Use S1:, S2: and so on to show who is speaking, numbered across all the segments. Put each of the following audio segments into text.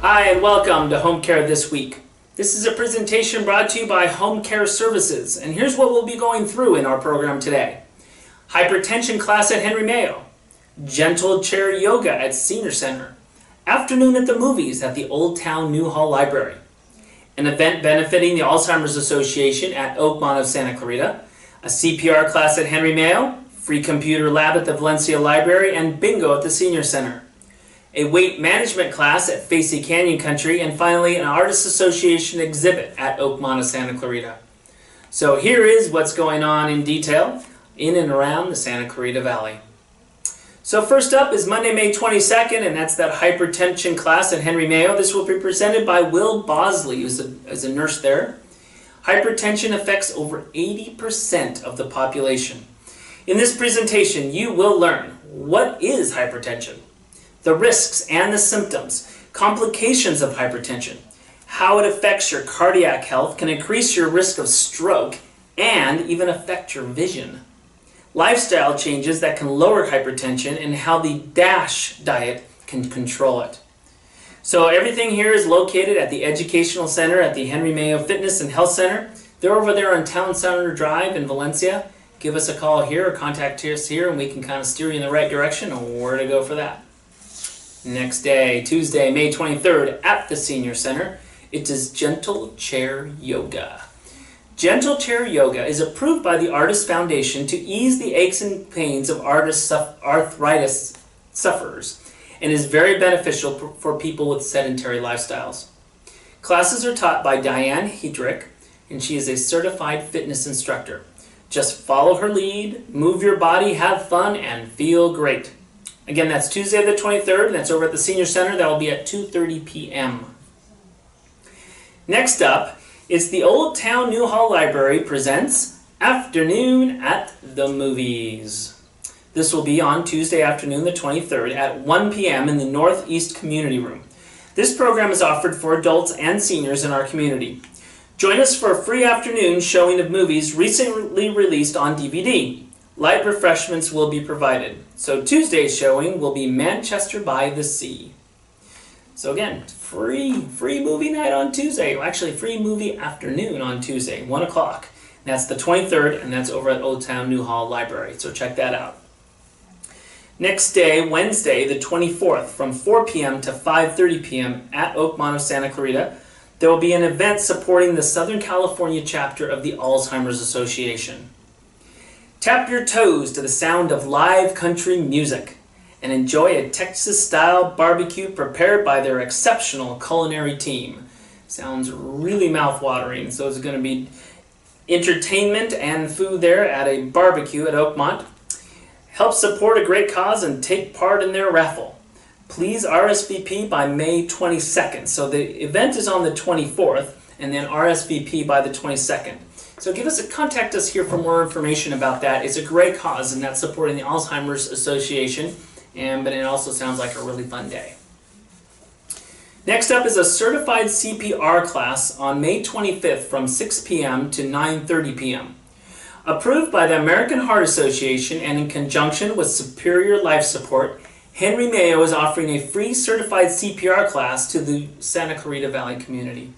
S1: Hi and welcome to Home Care This Week. This is a presentation brought to you by Home Care Services, and here's what we'll be going through in our program today. Hypertension class at Henry Mayo, gentle chair yoga at Senior Center, afternoon at the movies at the Old Town Newhall Library, an event benefiting the Alzheimer's Association at Oakmont of Santa Clarita, a CPR class at Henry Mayo, free computer lab at the Valencia Library, and bingo at the Senior Center. A weight management class at Facey Canyon Country, and finally an Artists Association exhibit at Oakmont of Santa Clarita. So here is what's going on in detail in and around the Santa Clarita Valley. So first up is Monday, May 22nd, and that's that hypertension class at Henry Mayo. This will be presented by Will Bosley, who's a nurse there. Hypertension affects over 80% of the population. In this presentation, you will learn what is hypertension, the risks and the symptoms, complications of hypertension, how it affects your cardiac health, can increase your risk of stroke, and even affect your vision. Lifestyle changes that can lower hypertension, and how the DASH diet can control it. So everything here is located at the Educational Center at the Henry Mayo Fitness and Health Center. They're over there on Town Center Drive in Valencia. Give us a call here or contact us here, and we can kind of steer you in the right direction on where to go for that. Next day, Tuesday, May 23rd, at the Senior Center, it is Gentle Chair Yoga. Gentle Chair Yoga is approved by the Artist Foundation to ease the aches and pains of arthritis sufferers, and is very beneficial for people with sedentary lifestyles. Classes are taught by Diane Hedrick, and she is a certified fitness instructor. Just follow her lead, move your body, have fun, and feel great. Again, that's Tuesday the 23rd, and that's over at the Senior Center. That will be at 2:30 p.m. Next up is the Old Town Newhall Library presents Afternoon at the Movies. This will be on Tuesday afternoon the 23rd at 1 p.m. in the Northeast Community Room. This program is offered for adults and seniors in our community. Join us for a free afternoon showing of movies recently released on DVD. Light refreshments will be provided. So Tuesday's showing will be Manchester by the Sea. So again, free movie night on Tuesday. Well, actually, free movie afternoon on Tuesday, 1 o'clock. That's the 23rd, and that's over at Old Town Newhall Library. So check that out. Next day, Wednesday, the 24th, from 4 p.m. to 5:30 p.m. at Oakmont of Santa Clarita, there will be an event supporting the Southern California chapter of the Alzheimer's Association. Tap your toes to the sound of live country music and enjoy a Texas-style barbecue prepared by their exceptional culinary team. Sounds really mouth-watering. So it's going to be entertainment and food there at a barbecue at Oakmont. Help support a great cause and take part in their raffle. Please RSVP by May 22nd. So the event is on the 24th, and then RSVP by the 22nd. So contact us here for more information about that. It's a great cause, and that's supporting the Alzheimer's Association, but it also sounds like a really fun day. Next up is a certified CPR class on May 25th from 6 p.m. to 9:30 p.m. Approved by the American Heart Association and in conjunction with Superior Life Support, Henry Mayo is offering a free certified CPR class to the Santa Clarita Valley community.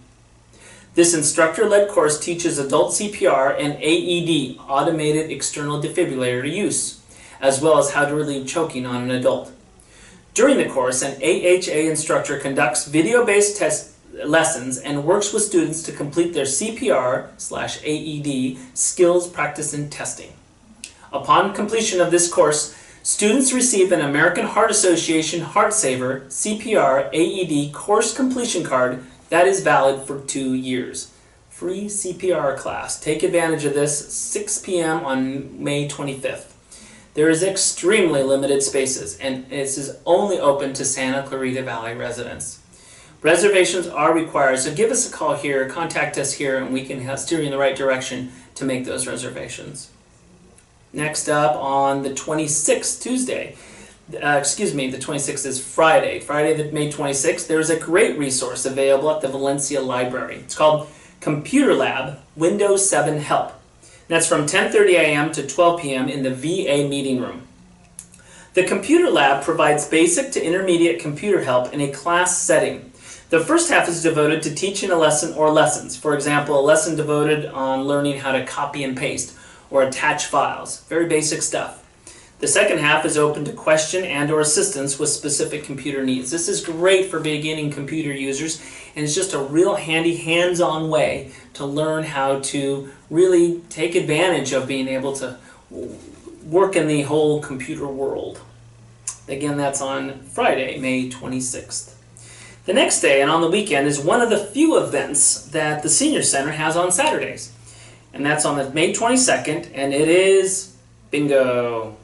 S1: This instructor-led course teaches adult CPR and AED, automated external defibrillator use, as well as how to relieve choking on an adult. During the course, an AHA instructor conducts video-based test lessons and works with students to complete their CPR/AED skills practice and testing. Upon completion of this course, students receive an American Heart Association Heart Saver CPR AED course completion card that is valid for 2 years. Free CPR class. Take advantage of this, 6 p.m. on May 25th. There is extremely limited spaces, and this is only open to Santa Clarita Valley residents. Reservations are required, so give us a call here, contact us here, and we can steer you in the right direction to make those reservations. Next up on the 26th, Tuesday, the 26th is Friday. Friday, May 26th, there's a great resource available at the Valencia Library. It's called Computer Lab Windows 7 Help. That's from 10:30 a.m. to 12 p.m. in the VA meeting room. The Computer Lab provides basic to intermediate computer help in a class setting. The first half is devoted to teaching a lesson or lessons. For example, a lesson devoted on learning how to copy and paste or attach files. Very basic stuff. The second half is open to question and or assistance with specific computer needs. This is great for beginning computer users, and it's just a real handy hands-on way to learn how to really take advantage of being able to work in the whole computer world. Again, that's on Friday, May 26th. The next day and on the weekend is one of the few events that the Senior Center has on Saturdays. And that's on the May 22nd, and it is bingo.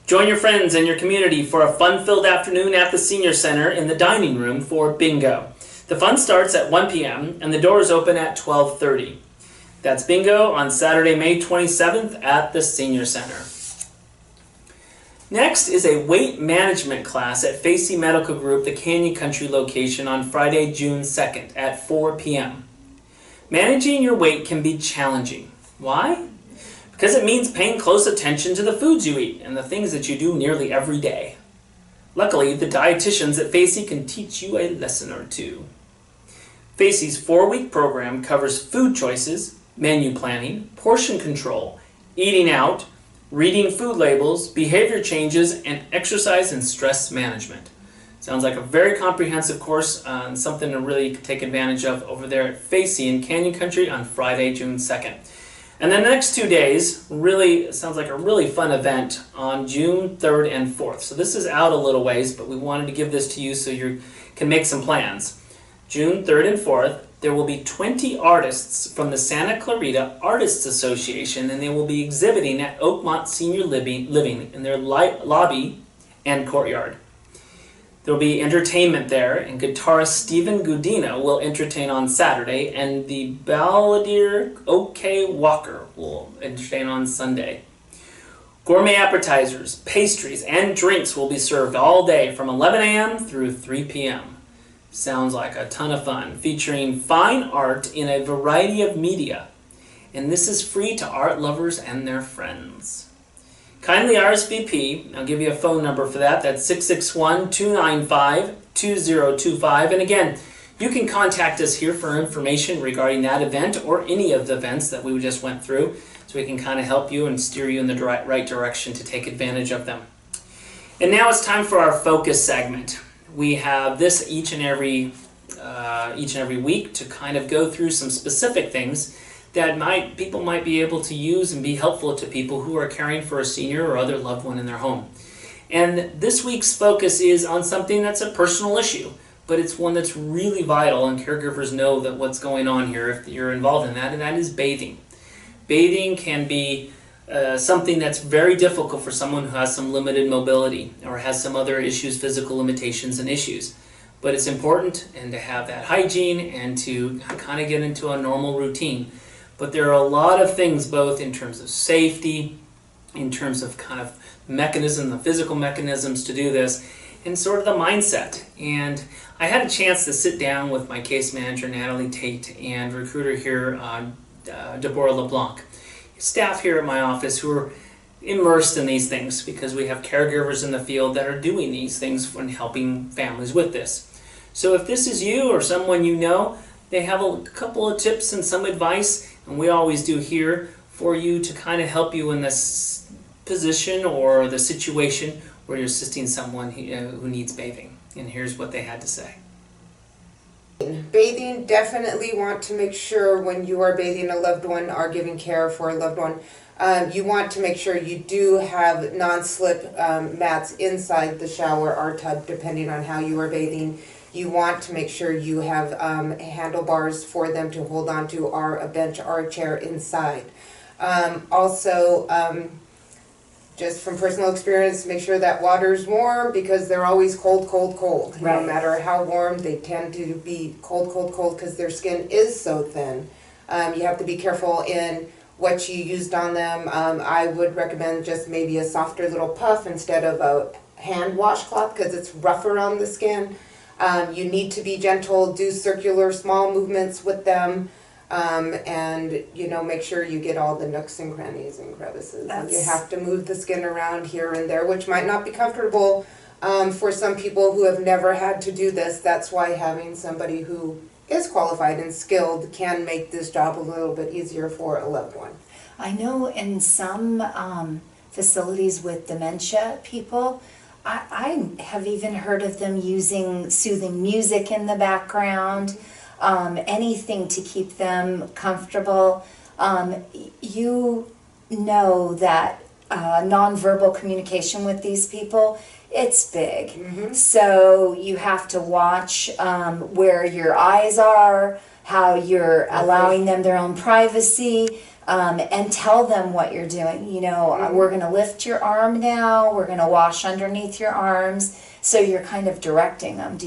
S1: Join your friends and your community for a fun-filled afternoon at the Senior Center in the dining room for bingo. The fun starts at 1 p.m. and the doors open at 12:30. That's bingo on Saturday, May 27th at the Senior Center. Next is a weight management class at Facey Medical Group, the Canyon Country location on Friday, June 2nd at 4 p.m. Managing your weight can be challenging. Why? Because it means paying close attention to the foods you eat and the things that you do nearly every day. Luckily, the dietitians at Facey can teach you a lesson or two. Facey's 4-week program covers food choices, menu planning, portion control, eating out, reading food labels, behavior changes, and exercise and stress management. Sounds like a very comprehensive course and something to really take advantage of over there at Facey in Canyon Country on Friday, June 2nd. And the next 2 days really sounds like a really fun event on June 3rd and 4th. So this is out a little ways, but we wanted to give this to you so you can make some plans. June 3rd and 4th, there will be 20 artists from the Santa Clarita Artists Association, and they will be exhibiting at Oakmont Senior Living in their lobby and courtyard. There will be entertainment there, and guitarist Stephen Gudino will entertain on Saturday, and the balladeer O.K. Walker will entertain on Sunday. Gourmet appetizers, pastries, and drinks will be served all day from 11 a.m. through 3 p.m. Sounds like a ton of fun, featuring fine art in a variety of media. And this is free to art lovers and their friends. Kindly RSVP. I'll give you a phone number for that. That's 661-295-2025. And again, you can contact us here for information regarding that event or any of the events that we just went through, so we can kind of help you and steer you in the right direction to take advantage of them. And now it's time for our focus segment. We have this each and every week to kind of go through some specific things that people might be able to use and be helpful to people who are caring for a senior or other loved one in their home. And this week's focus is on something that's a personal issue, but it's one that's really vital, and caregivers know that what's going on here if you're involved in that, and that is bathing. Bathing can be something that's very difficult for someone who has some limited mobility or has some other issues, physical limitations and issues. But it's important and to have that hygiene and to kind of get into a normal routine. But there are a lot of things, both in terms of safety, in terms of kind of mechanism, the physical mechanisms to do this, and sort of the mindset. And I had a chance to sit down with my case manager, Natalie Tate, and recruiter here, Deborah LeBlanc. Staff here at my office who are immersed in these things because we have caregivers in the field that are doing these things and helping families with this. So if this is you or someone you know, they have a couple of tips and some advice, and we always do here for you to kind of help you in this position or the situation where you're assisting someone who needs bathing. And here's what they had to say.
S2: Bathing, definitely want to make sure when you are bathing a loved one or giving care for a loved one, you want to make sure you do have non-slip mats inside the shower or tub depending on how you are bathing. You want to make sure you have handlebars for them to hold on to, or a bench or a chair inside. Also, just from personal experience, make sure that water's warm, because they're always cold, cold, cold. Right. No matter how warm, they tend to be cold, cold, cold, because their skin is so thin. You have to be careful in what you used on them. I would recommend just maybe a softer little puff instead of a hand washcloth, because it's rougher on the skin. You need to be gentle, do circular small movements with them. And make sure you get all the nooks and crannies and crevices. You have to move the skin around here and there, which might not be comfortable For some people who have never had to do this, that's why having somebody who is qualified and skilled can make this job a little bit easier for a loved one.
S3: I know in some facilities with dementia people, I have even heard of them using soothing music in the background, anything to keep them comfortable. You know that nonverbal communication with these people, it's big.
S2: Mm-hmm.
S3: So you have to watch where your eyes are, how you're allowing them their own privacy, and tell them what you're doing. You know, we're going to lift your arm now, we're going to wash underneath your arms. So you're kind of directing them.